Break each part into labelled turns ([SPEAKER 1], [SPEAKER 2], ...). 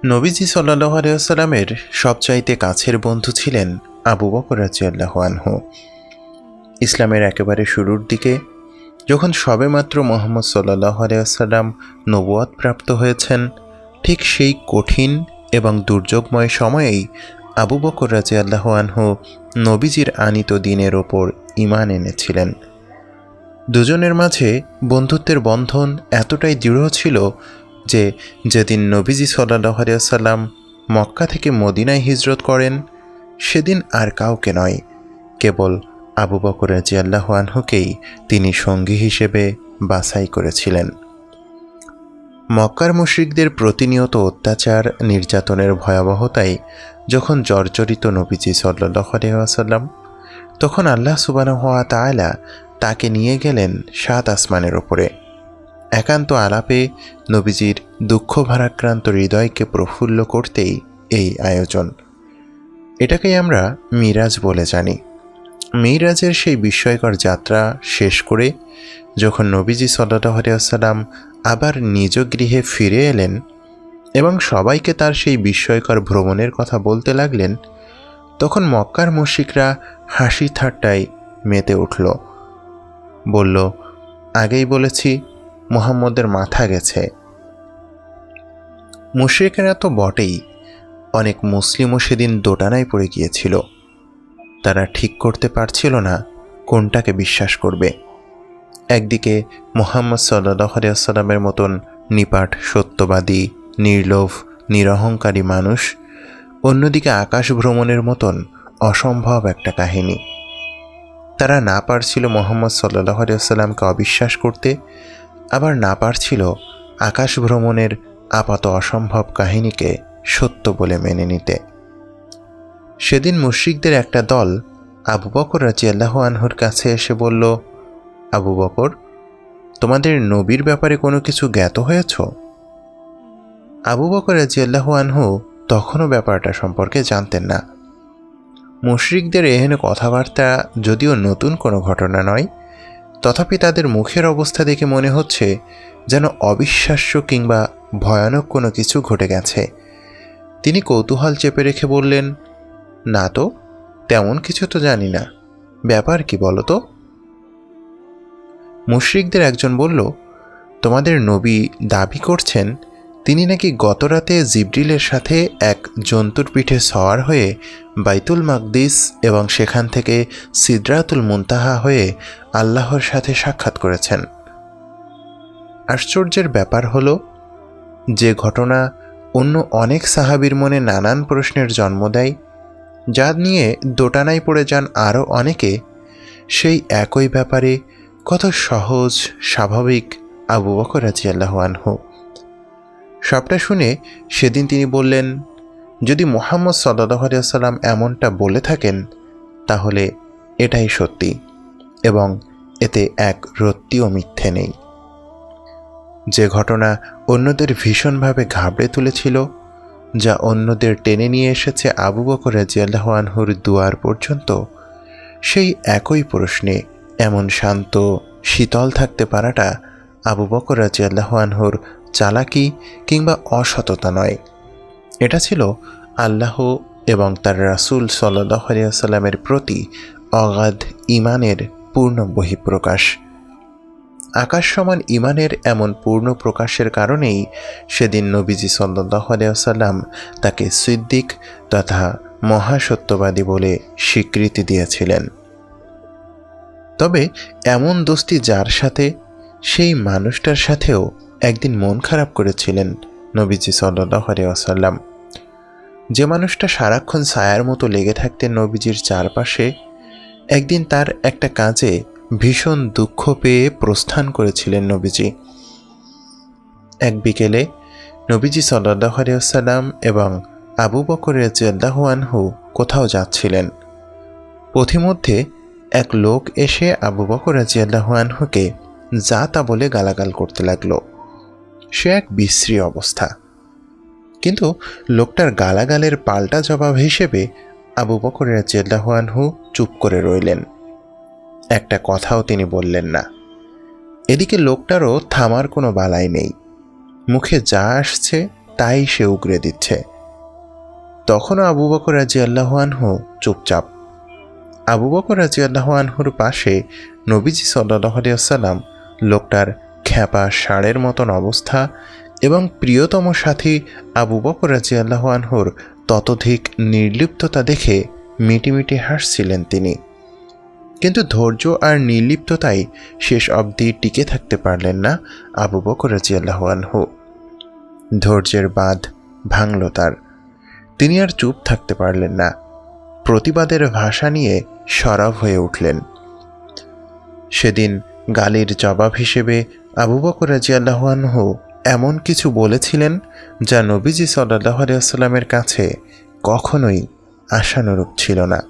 [SPEAKER 1] নবীজি সাল্লাল্লাহু আলাইহি ওয়াসাল্লামের সবচাইতে কাছের বন্ধু ছিলেন আবু বকর রাদিয়াল্লাহু আনহু। ইসলামের একেবারে শুরুর দিকে যখন সবেমাত্র মুহাম্মদ সাল্লাল্লাহু আলাইহি ওয়াসাল্লাম নবুয়ত প্রাপ্ত হয়েছেন, ঠিক সেই কঠিন এবং দুর্যোগময় সময়েই আবু বকর রাদিয়াল্লাহু আনহু নবীজির আনিত দ্বীনের ওপর ঈমান এনেছিলেন। দুজনের মাঝে বন্ধুত্বের বন্ধন এতটাই দৃঢ় ছিল যে যেদিন নবীজি সাল্লাল্লাহু আলাইহি ওয়াসাল্লাম মক্কা থেকে মদিনায় হিজরত করেন, সেদিন আর কাউকে নয়, কেবল আবু বকর রাদিয়াল্লাহু আনহুকেই তিনি সঙ্গী হিসেবে বাছাই করেছিলেন। মক্কার মুশরিকদের প্রতিনিয়ত অত্যাচার নির্যাতনের ভয়াবহতায় যখন জর্জরিত নবীজি সাল্লাল্লাহু আলাইহি ওয়াসাল্লাম, তখন আল্লাহ সুবহানাহু ওয়া তাআলা তাকে নিয়ে গেলেন ৭ আসমানের ওপরে। একান্ত আলাপে নবীজির দুঃখ ভারাক্রান্ত হৃদয়কে প্রফুল্ল করতেই এই আয়োজন। এটাকেই আমরা মিরাজ বলে জানি। মিরাজের সেই বিস্ময়কর যাত্রা শেষ করে যখন নবীজি সাল্লাল্লাহু আলাইহি ওয়াসাল্লাম আবার নিজ গৃহে ফিরে এলেন এবং সবাইকে তার সেই বিস্ময়কর ভ্রমণের কথা বলতে লাগলেন, তখন মক্কার মুশরিকরা হাসি ঠাট্টায় মেতে উঠল। বলল, আগেই বলেছি মুহাম্মদের মাথা গেছে। মুশরিকেরা তো বটেই, অনেক মুসলিমও সেদিন দোটানায় পড়ে গিয়েছিল। তারা ঠিক করতে পারছিল না কোনটাকে বিশ্বাস করবে। একদিকে মুহাম্মদ সাল্লাল্লাহু আলাইহি ওয়াসাল্লামের মতন নিপাট সত্যবাদী, নির্লোভ, নিরহংকারী মানুষ, অন্যদিকে আকাশ ভ্রমণের মতন অসম্ভব একটা কাহিনী। তারা না পারছিল মুহাম্মদ সাল্লাল্লাহু আলাইহি ওয়াসাল্লামকে অবিশ্বাস করতে, আবার না পারছিল আকাশ ভ্রমণের আপাত অসম্ভব কাহিনীকে সত্য বলে মেনে নিতে। সেদিন মুশরিকদের একটা দল আবু বকর রাদিয়াল্লাহু আনহুর কাছে এসে বলল, আবু বকর, তোমাদের নবীর ব্যাপারে কোনো কিছু জ্ঞাত হয়েছ? আবু বকর রাদিয়াল্লাহু আনহু তখনও ব্যাপারটা সম্পর্কে জানতেন না। মুশরিকদের এহেন কথাবার্তা যদিও নতুন কোনো ঘটনা নয়, তথাপি তাদের মুখের অবস্থা দেখে মনে হচ্ছে যেন অবিশ্বাস্য কিংবা ভয়ানক কোনো কিছু ঘটে গেছে। তিনি কৌতূহল চেপে রেখে বললেন, না তো, তেমন কিছু তো জানি না, ব্যাপার কি বলো তো? মুশরিকদের একজন বলল, তোমাদের নবী দাবি করছেন তিনি নাকি গতরাতে জিবরিলের সাথে এক জন্তুর পিঠে সওয়ার হয়ে বাইতুল মাকদিস এবং সেখান থেকে সিদরাতুল মুনতাহা হয়ে আল্লাহর সাথে সাক্ষাৎ করেছেন। আশ্চর্যের ব্যাপার হলো, যে ঘটনা অন্য অনেক সাহাবীর মনে নানান প্রশ্নের জন্ম দেয়, যা নিয়ে দোটানায় পড়ে যান আরও অনেকে, সেই একই ব্যাপারে কত সহজ স্বাভাবিক আবু বকর রাদিয়াল্লাহু আনহু। সবটা শুনে সেদিন তিনি বললেন, যদি মুহাম্মদ সাল্লাল্লাহু আলাইহি ওয়াসাল্লাম এমনটা বলে থাকেন, তাহলে এটাই সত্যি এবং এতে এক রত্তিও মিথ্যে নেই। যে ঘটনা অন্যদের ভীষণভাবে ঘাবড়ে তুলেছিল, যা অন্যদের টেনে নিয়ে এসেছে আবু বকর রাদিয়াল্লাহু আনহুর দুয়ার পর্যন্ত, সেই একই প্রশ্নে এমন শান্ত শীতল থাকতে পারাটা আবু বকর রাদিয়াল্লাহু আনহুর চালাকি কিংবা অসততা নয়, এটা ছিল আল্লাহ এবং তার রাসূল সাল্লাল্লাহু আলাইহি ওয়াসাল্লামের প্রতি অগাধ ঈমানের পূর্ণ বহিঃপ্রকাশ। আকাশ সমান ঈমানের এমন পূর্ণ প্রকাশের কারণেই সেদিন নবীজি সাল্লাল্লাহু আলাইহি ওয়াসাল্লাম তাকে সিদ্দিক তথা মহাসত্যবাদী বলে স্বীকৃতি দিয়েছিলেন। তবে এমন দোস্তি যার সাথে, সেই মানুষটার সাথেও একদিন মন খারাপ করেছিলেন নবীজি সাল্লাল্লাহু আলাইহি ওয়াসাল্লাম। যে মানুষটা সারাক্ষণ ছায়ার মতো লেগে থাকতেন নবীজির চারপাশে, একদিন তার একটা কাজে ভীষণ দুঃখ পেয়ে প্রস্থান করেছিলেন নবীজি। এক বিকেলে নবীজি সাল্লাল্লাহু আলাইহি ওয়াসাল্লাম এবং আবু বকর রাদিয়াল্লাহু আনহু কোথাও যাচ্ছিলেন। পথিমধ্যে এক লোক এসে আবু বকর রাদিয়াল্লাহু আনহুকে যা তা বলে গালাগাল করতে লাগলো। সে এক বিশ্রী অবস্থা, কিন্তু লোকটার গালাগালের পাল্টা জবাব হিসেবে আবু বকর রাদিয়াল্লাহু আনহু চুপ করে রইলেন। একটা কথাও তিনি বললেন না। এদিকে লোকটারও থামার কোনো বালাই নেই। মুখে যা আসছে তাই সে উগরে দিচ্ছে। তখনও আবু বকর রাদিয়াল্লাহু আনহু চুপচাপ। আবু বকর রাদিয়াল্লাহু আনহুর পাশে নবীজি সাল্লাল্লাহু আলাইহি ওয়াসাল্লাম, লোকটার খ্যাপা ষাঁড়ের মতন অবস্থা এবং প্রিয়তম সাথী আবু বকর রাদিয়াল্লাহু আনহুর ততোধিক নির্লিপ্ততা দেখে মিটিমিটি হাসছিলেন তিনি। কিন্তু ধৈর্য আর নির্লিপ্ততায় শেষ অবধি টিকে থাকতে পারলেন না আবু বকর রাদিয়াল্লাহু আনহু। ধৈর্যের বাঁধ ভাঙল তার। তিনি আর চুপ থাকতে পারলেন না। প্রতিবাদের ভাষা নিয়ে সরব হয়ে উঠলেন। সেদিন গালির জবাব হিসেবে আবু বকর রাদিয়াল্লাহু আনহু এমন কিছু বলেছিলেন যা নবীজি সাল্লাল্লাহু আলাইহি ওয়াসাল্লামের কাছে কখনোই আশানুরূপ ছিল না।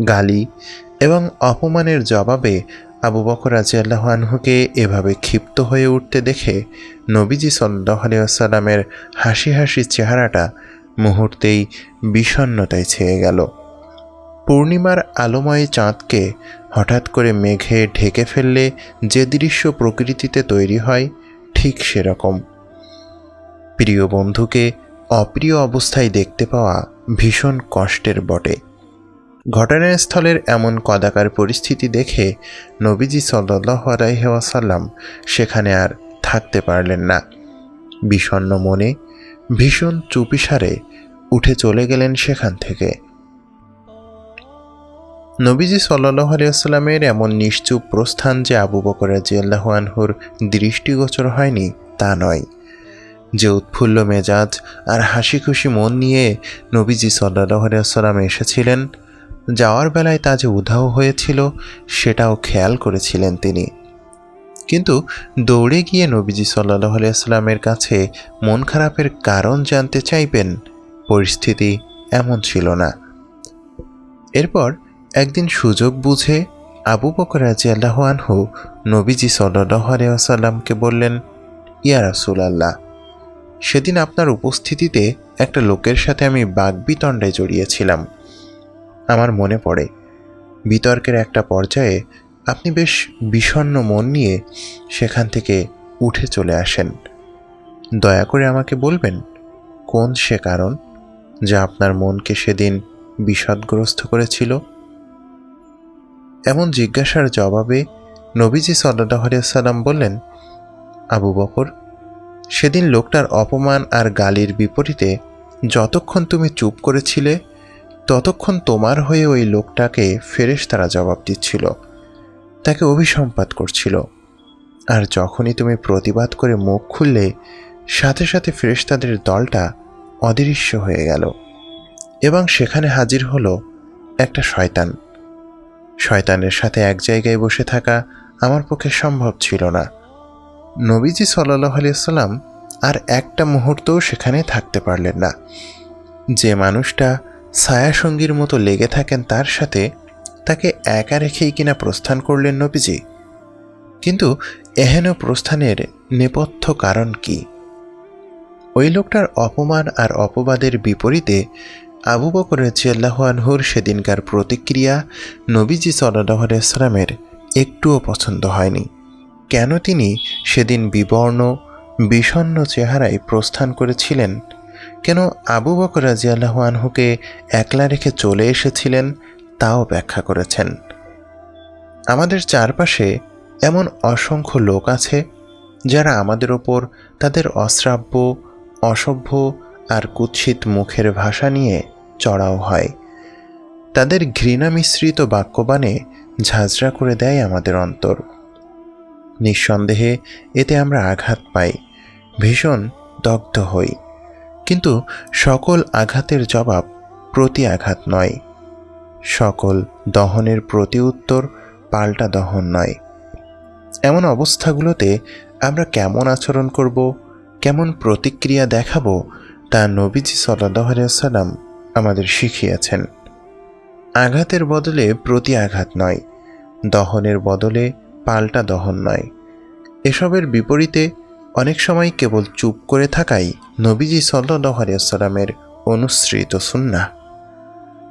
[SPEAKER 1] গালি এবং অপমানের জবাবে আবু বকর রাদিয়াল্লাহু আনহুকে এভাবে ক্ষিপ্ত হয়ে উঠতে দেখে নবীজি সাল্লাল্লাহু আলাইহি ওয়াসাল্লামের হাসি হাসি চেহারাটা মুহূর্তেই বিষণ্ণতায় ছেয়ে গেল। পূর্ণিমার আলোময় চাঁদকে হঠাৎ করে মেঘে ঢেকে ফেললে যে দৃশ্য প্রকৃতিতে তৈরি হয়, ঠিক সেরকম। প্রিয় বন্ধুকে অপ্রিয় অবস্থায় দেখতে পাওয়া ভীষণ কষ্টের বটে। ঘটনাস্থলের এমন কদাকার পরিস্থিতি দেখে নবীজি সাল্লাল্লাহু আলাইহি ওয়াসাল্লাম সেখানে আর থাকতে পারলেন না। বিষণ্ণ মনে ভীষণ চুপিসারে উঠে চলে গেলেন সেখান থেকে। নবীজি সাল্লাল্লাহু আলাইহি ওয়াসাল্লামের এমন নিশ্চুপ প্রস্থান যে আবু বকর রাদিয়াল্লাহু আনহুর দৃষ্টিগোচর হয়নি তা নয়। যে উৎফুল্ল মেজাজ আর হাসি খুশি মন নিয়ে নবীজি সাল্লাল্লাহু আলাইহি ওয়াসাল্লাম এসেছিলেন, যাওয়ার বেলায় তা যে উধাও হয়েছিল সেটাও খেয়াল করেছিলেন তিনি। কিন্তু দৌড়ে গিয়ে নবীজি সাল্লাল্লাহু আলাইহি ওয়াসাল্লামের কাছে মন খারাপের কারণ জানতে চাইবেন, পরিস্থিতি এমন ছিল না। এরপর একদিন সুযোগ বুঝে আবু বকর রাদিয়াল্লাহু আনহু নবীজি সাল্লাল্লাহু আলাইহি ওয়াসাল্লামকে বললেন, ইয়া রাসূলুল্লাহ, সেদিন আপনার উপস্থিতিতে একটা লোকের সাথে আমি বাগবিতণ্ডায় জড়িয়েছিলাম। আমার মনে পড়ে বিতর্কের একটা পর্যায়ে আপনি বেশ বিষণ্ণ মন নিয়ে সেখান থেকে উঠে চলে আসেন। দয়া করে আমাকে বলবেন কোন সে কারণ যা আপনার মনকে সেদিন বিষাদগ্রস্ত করেছিল? এমন জিজ্ঞাসার জবাবে নবীজি সাল্লাল্লাহু আলাইহি ওয়াসাল্লাম বললেন, আবু বকর, সেদিন লোকটার অপমান আর গালির বিপরীতে যতক্ষণ তুমি চুপ করেছিলে ততক্ষণ তোমার হয়ে ওই লোকটাকে ফেরেশতারা জবাব দিচ্ছিল, তাকে অভিসম্পাত করছিল। আর যখনই তুমি প্রতিবাদ করে মুখ খুললে সাথে সাথে ফেরেশতাদের দলটা অদৃশ্য হয়ে গেল এবং সেখানে হাজির হলো একটা শয়তান। শয়তানের সাথে এক জায়গায় বসে থাকা আমার পক্ষে সম্ভব ছিল না। নবীজি সাল্লাল্লাহু আলাইহি ওয়াসাল্লাম আর একটা মুহূর্তও সেখানে থাকতে পারলেন না। যে মানুষটা ছায়াসঙ্গীর মতো লেগে থাকেন তার সাথে, তাকে একা রেখেই কিনা প্রস্থান করলেন নবীজি। কিন্তু এহেন প্রস্থানের নেপথ্য কারণ কি? ওই লোকটার অপমান আর অপবাদের বিপরীতে আবু বকর রাদিয়াল্লাহু আনহুর সেদিনকার প্রতিক্রিয়া নবীজি সাল্লাল্লাহু আলাইহি ওয়াসাল্লামের একটুও পছন্দ হয়নি। কেন তিনি সেদিন বিবর্ণ বিষণ্ণ চেহারায় প্রস্থান করেছিলেন, কেন আবু বকর রাদিয়াল্লাহু আনহুকে একলা রেখে চলে এসেছিলেন, তাও ব্যাখ্যা করেছেন। আমাদের চারপাশে এমন অসংখ্য লোক আছে যারা আমাদের ওপর তাদের অশ্রাব্য, অসভ্য আর কুৎসিত মুখের ভাষা নিয়ে চড়াও হয়। তাদের ঘৃণা মিশ্রিত বাক্যবাণে ঝাঁঝরা করে দেয় আমাদের অন্তর। নিঃসন্দেহে এতে আমরা আঘাত পাই, ভীষণ দগ্ধ হই। কিন্তু সকল আঘাতের জবাব প্রতি আঘাত নয়, সকল দহনের প্রতি উত্তর পাল্টা দহন নয়। এমন অবস্থাগুলোতে আমরা কেমন আচরণ করব, কেমন প্রতিক্রিয়া দেখাবো, তা নবীজি সাল্লাল্লাহু আলাইহি ওয়াসাল্লাম আমাদের শিখিয়েছেন। আঘাতের বদলে প্রতি আঘাত নয়, দহনের বদলে পাল্টা দহন নয়। এসবের বিপরীতে অনেক সময় কেবল চুপ করে থাকাই নবীজি সাল্লাল্লাহু আলাইহি ওয়াসাল্লামের অনুসৃত সুন্নাহ।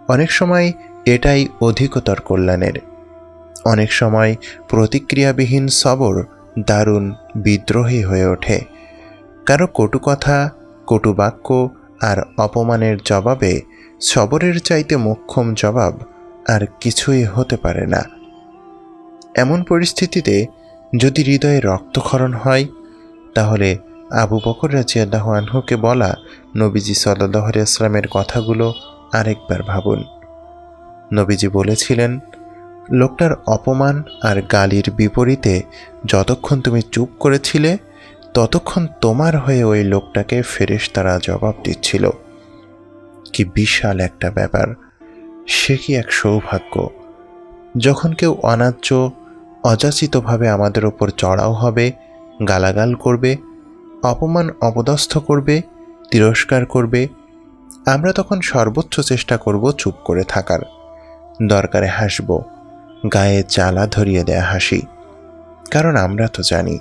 [SPEAKER 1] অনেক সময় এটাই অধিকতর কল্যাণের। অনেক সময় প্রতিক্রিয়াবিহীন সবর দারুণ বিদ্রোহী হয়ে ওঠে। কারো কটু কথা কটুবাক্য আর অপমানের জবাবে সবরের চাইতে মোক্ষম জবাব আর কিছুই হতে পারে না। এমন পরিস্থিতিতে যদি হৃদয়ে রক্তক্ষরণ হয়, তাহলে আবু বকর রাদিয়াল্লাহু আনহুকে বলা নবীজি সাল্লাল্লাহু আলাইহি ওয়াসাল্লামের কথাগুলো আরেকবার ভাবুন। নবীজি বলেছিলেন, লোকটার অপমান আর গালির বিপরীতে যতক্ষণ তুমি চুপ করেছিলে, ততক্ষণ তোমার হয়ে ওই লোকটাকে ফেরেশতারা জবাব দিচ্ছিল। কি বিশাল একটা ব্যাপার! সে কি এক সৌভাগ্য! যখন কেউ অন্যায্য অযাচিতভাবে আমাদের ওপর চড়াও হবে, গালাগাল করবে, অপমান অপদস্থ করবে, তিরস্কার করবে, আমরা তখন সর্বোচ্চ চেষ্টা করব চুপ করে থাকার। দরকারে হাসব, গায়ে জ্বালা ধরিয়ে দেয়া হাসি। কারণ আমরা তো জানি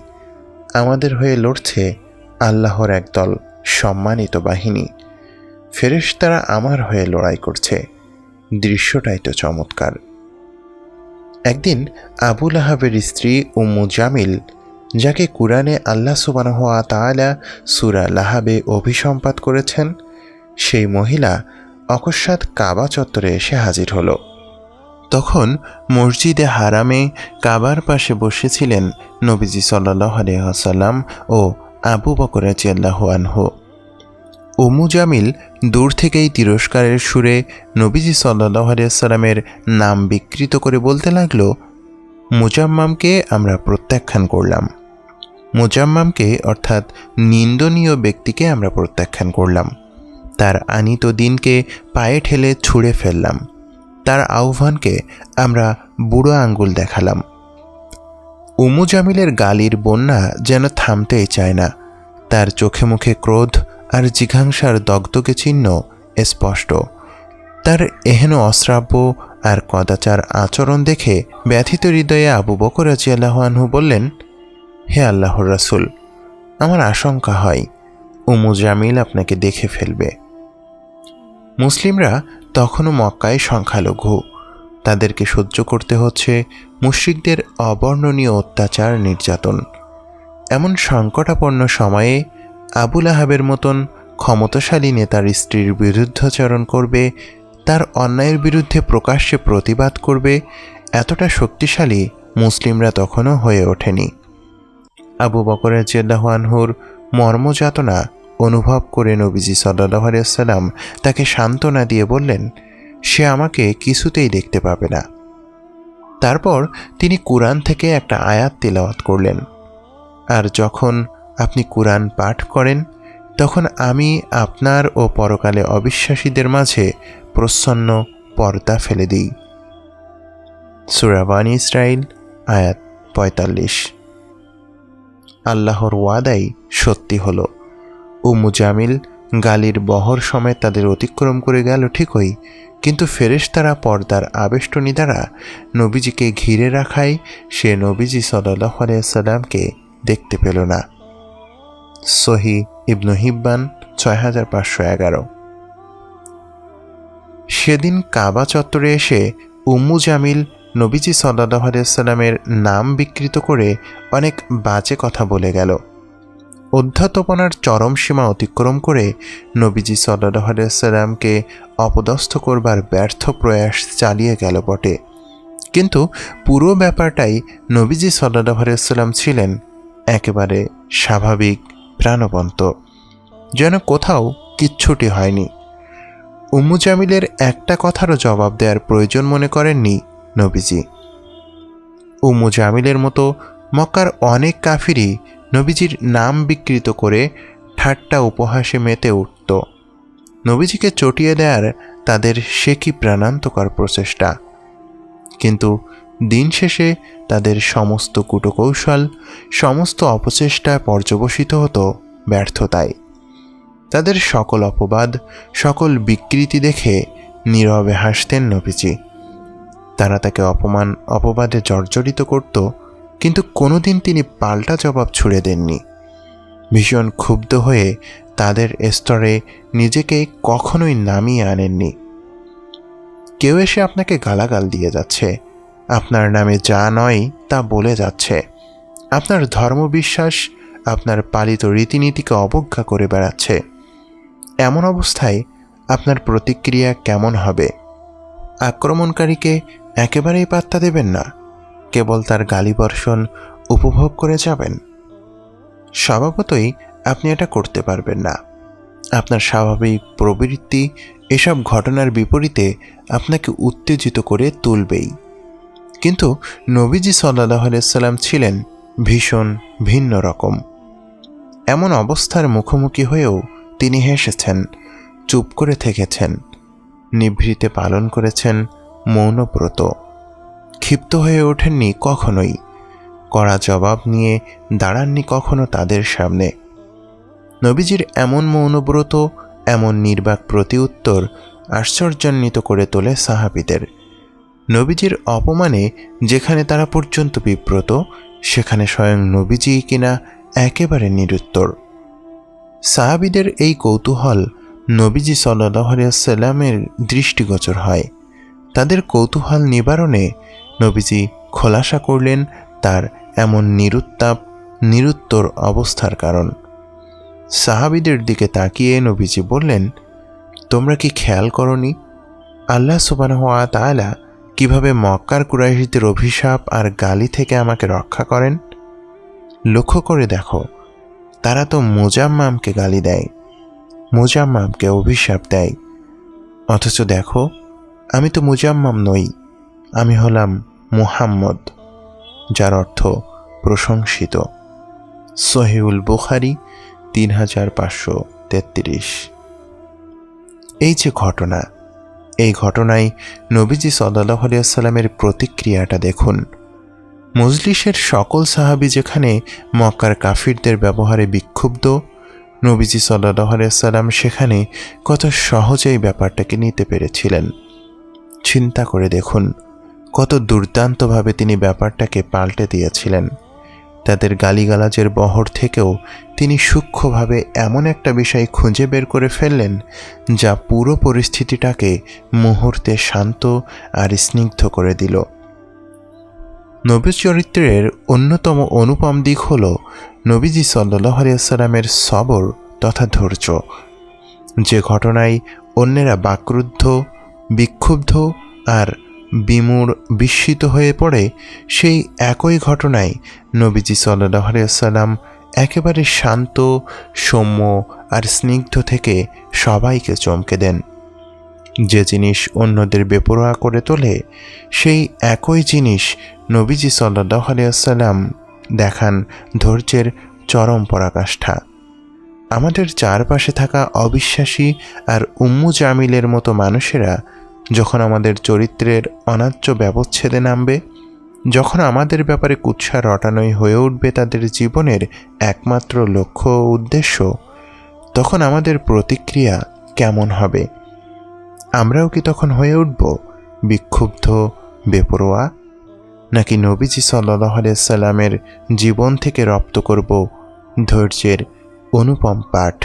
[SPEAKER 1] আমাদের হয়ে লড়ছে আল্লাহর একদল সম্মানিত বাহিনী। ফেরেশতারা আমার হয়ে লড়াই করছে। দৃশ্যটাই তো চমৎকার। একদিন আবু লাহাবের স্ত্রী উম্মু জামিল, যাকে কুরআনে আল্লাহ সুবহানাহু ওয়া তাআলা সূরা লাহাবে অভিসম্পাত করেছেন, সেই মহিলা অকস্মাৎ কাবা চত্বরে এসে হাজির হল। তখন মসজিদে হারামে কাবার পাশে বসেছিলেন নবীজি সাল্লাল্লাহু আলাইহি ওয়াসাল্লাম ও আবু বকর রাদিয়াল্লাহু আনহু। উম্মু জামিল দূর থেকেই তিরস্কারের সুরে নবীজি সাল্লাল্লাহু আলাইহি ওয়াসাল্লামের নাম বিকৃত করে বলতে লাগল, মুজাম্মামকে আমরা প্রত্যাখ্যান করলাম। মুজাম্মামকে অর্থাৎ নিন্দনীয় ব্যক্তিকে আমরা প্রত্যাখ্যান করলাম। তার আনিত দিনকে পায়ে ঠেলে ছুঁড়ে ফেললাম। তার আহ্বানকে আমরা বুড়ো আঙ্গুল দেখালাম। উম্মু জামিলের গালির বন্যা যেন থামতেই চায় না। তার চোখে মুখে ক্রোধ আর জিঘাংসার দগদগে চিহ্ন স্পষ্ট। তার এহেন অশ্রাব্য আর কদাচার আচরণ দেখে ব্যথিত হৃদয়ে আবু বকর রাদিয়াল্লাহু আনহু বললেন, হে আল্লাহর রাসূল, আমার আশঙ্কা হয় উম্মু জামিল আপনাকে দেখে ফেলবে। মুসলিমরা তখনও মক্কায় সংখ্যালঘু। তাদেরকে সহ্য করতে হচ্ছে মুশরিকদের অবর্ণনীয় অত্যাচার নির্যাতন। এমন সংকটাপন্ন সময়ে আবু লাহাবের মতন ক্ষমতাশালী নেতার স্ত্রীর বিরুদ্ধাচরণ করবে, তার অন্যায়ের বিরুদ্ধে প্রকাশ্যে প্রতিবাদ করবে, এতটা শক্তিশালী মুসলিমরা তখনও হয়ে ওঠেনি। আবু বকর রাদিয়াল্লাহু আনহুর মর্মযাতনা অনুভব করে নবীজি সাল্লাল্লাহু আলাইহি ওয়াসাল্লাম তাকে সান্ত্বনা দিয়ে বললেন, সে আমাকে কিছুতেই দেখতে পাবে না। তারপর তিনি কুরআন থেকে একটা আয়াত তিলাওয়াত করলেন, আর যখন আপনি কুরআন পাঠ করেন, তখন আমি আপনার ও পরকালে অবিশ্বাসীদের মাঝে প্রচ্ছন্ন পর্দা ফেলে দিই। সূরা বানী ইসরাঈল আয়াত ৪৫। আল্লাহর ওয়াদাই সত্যি হলো। উম্মু জামিল গালির বহর সমেত তাদের অতিক্রম করে গেল ঠিকই, কিন্তু ফেরেশতারা পর্দার আবেষ্টনী দ্বারা নবীজিকে ঘিরে রাখায় সে নবীজি সাল্লাল্লাহু আলাইহি ওয়াসাল্লামকে দেখতে পেল না। সহিহ ইবনে হিব্বান ৬৫১১। সেদিন কাবা চত্বরে এসে উম্মু জামিল নবীজি সাল্লাল্লাহু আলাইহি ওয়াসাল্লামের নাম বিকৃত করে অনেক বাজে কথা বলে গেল। অধ্যাত্মপনার চরম সীমা অতিক্রম করে নবীজি সাল্লাল্লাহু আলাইহি ওয়াসাল্লামকে অপদস্থ করবার ব্যর্থ প্রয়াস চালিয়ে গেল বটে, কিন্তু পুরো ব্যাপারটাই নবীজি সাল্লাল্লাহু আলাইহি ওয়াসাল্লাম ছিলেন একেবারে স্বাভাবিক, প্রাণবন্ত, যেন কোথাও কিচ্ছুটি হয়নি। উম্মু জামিলের একটা কথারও জবাব দেওয়ার প্রয়োজন মনে করেননি নবীজি। উম্মু জামিলের মতো মক্কার অনেক কাফিরই নবীজির নাম বিকৃত করে ঠাট্টা উপহাসে মেতে উঠত। নবীজিকে চটিয়ে দেওয়ার তাদের সে কি প্রাণান্তকর প্রচেষ্টা! কিন্তু দিন শেষে তাদের সমস্ত কূটকৌশল, সমস্ত অপচেষ্টা পর্যবসিত হতো ব্যর্থতায়। তাদের সকল অপবাদ, সকল বিকৃতি দেখে নীরবে হাসতেন নবীজি। তারা তাকে অপবাদে জর্জরিত করত, কিন্তু কোনোদিন তিনি পাল্টা জবাব ছুড়ে দেননি। ভীষণ ক্ষুব্ধ হয়ে তাদের স্তরে নিজেকে কখনোই নামিয়ে আনেননি। কেউ এসে আপনাকে গালাগাল দিয়ে যাচ্ছে, আপনার নামে যা নয় তা বলে যাচ্ছে, আপনার ধর্মবিশ্বাস, আপনার পালিত রীতিনীতিকে অবজ্ঞা করে বেড়াচ্ছে, এমন অবস্থায় আপনার প্রতিক্রিয়া কেমন হবে? আক্রমণকারীকে একেবারেই পাত্তা দেবেন না, কেবল তার গালিবর্ষণ উপভোগ করে যাবেন? স্বভাবতই আপনি এটা করতে পারবেন না। আপনার স্বাভাবিক প্রবৃত্তি এসব ঘটনার বিপরীতে আপনাকে উত্তেজিত করে তুলবেই। কিন্তু নবীজি সাল্লাল্লাহু আলাইহি সাল্লাম ছিলেন ভীষণ ভিন্ন রকম। এমন অবস্থার মুখোমুখি হয়েও তিনি হেসেছেন, চুপ করে থেকেছেন, নিভৃতে পালন করেছেন মৌনব্রত। ক্ষিপ্ত হয়ে ওঠেননি কখনোই, কড়া জবাব নিয়ে দাঁড়াননি কখনো তাদের সামনে। নবীজির এমন মৌনব্রত, এমন নির্বাক প্রতিউত্তর আশ্চর্যান্বিত করে তোলে সাহাবীদের। নবীজির অপমানে যেখানে তারা পর্যন্ত বিব্রত, সেখানে স্বয়ং নবীজি কিনা একেবারে নিরুত্তর। সাহাবীদের এই কৌতূহল নবীজি সাল্লাল্লাহু আলাইহি ওয়াসাল্লামের দৃষ্টিগোচর হয়। তাদের কৌতূহল নিবারণে নবীজি খোলাসা করলেন তার এমন নিরুত্তাপ নিরুত্তর অবস্থার কারণ। সাহাবীদের দিকে তাকিয়ে নবীজি বললেন, তোমরা কি খেয়াল করনি আল্লাহ সুবহানাহু ওয়া তাআলা কিভাবে মক্কার কুরাইশদের অভিশাপ আর গালি থেকে আমাকে রক্ষা করেন? লক্ষ্য করে দেখো, তারা তো মুজাম্মামকে গালি দেয়, মুজাম্মামকে অভিশাপ দেয়, অথচ দেখো আমি তো মুজাম্মাম নই, আমি হলাম মুহাম্মদ, যার অর্থ প্রশংসিত। সহিহুল বুখারী 3533। এই যে ঘটনা, এই ঘটনায় নবীজি সাল্লাল্লাহু আলাইহি ওয়াসাল্লামের প্রতিক্রিয়াটা দেখুন। মজলিসের সকল সাহাবী যেখানে মক্কার কাফিরদের ব্যবহারে বিক্ষুব্ধ, নবীজি সাল্লাল্লাহু আলাইহি ওয়াসাল্লাম সেখানে কত সহজেই ব্যাপারটাকে নিতে পেরেছিলেন। চিন্তা করে দেখুন কত দুর্দান্তভাবে তিনি ব্যাপারটাকে পাল্টে দিয়েছিলেন। তাদের গালিগালাজের বহর থেকেও তিনি সূক্ষ্মভাবে এমন একটা বিষয় খুঁজে বের করে ফেললেন যা পুরো পরিস্থিতিটাকে মুহূর্তে শান্ত আর স্নিগ্ধ করে দিল। নবী চরিত্রের অন্যতম অনুপম দিক হল নবীজি সাল্লাল্লাহু আলাইহি ওয়াসাল্লামের সবর তথা ধৈর্য। যে ঘটনায় অন্যেরা বাকরুদ্ধ, বিক্ষুব্ধ আর বিস্মিত হয়ে পড়ে, সেই একই ঘটনায় নবীজি সাল্লাল্লাহু আলাইহি ওয়াসাল্লাম একেবারে শান্ত, সৌম্য আর স্নিগ্ধ থেকে সবাইকে চমকে দেন। যে জিনিস অন্যদের বেপরোয়া করে তোলে, সেই একই জিনিস নবীজি সাল্লাল্লাহু আলাইহি ওয়াসাল্লাম দেখান ধৈর্যের চরম পরাকাষ্ঠা। আমাদের চারপাশে থাকা অবিশ্বাসী আর উম্মু জামিলের মতো মানুষেরা যখন আমাদের চরিত্রের অন্যায্য ব্যবচ্ছেদে নামবে, যখন আমাদের ব্যাপারে কুৎসা রটানোই হয়ে উঠবে তাদের জীবনের একমাত্র লক্ষ্য ও উদ্দেশ্য, তখন আমাদের প্রতিক্রিয়া কেমন হবে? আমরাও কি তখন হয়ে উঠব বিক্ষুব্ধ, বেপরোয়া, নাকি নবীজি সাল্লাল্লাহু আলাইহি ওয়াসাল্লামের জীবন থেকে রপ্ত করব ধৈর্যের অনুপম পাঠ?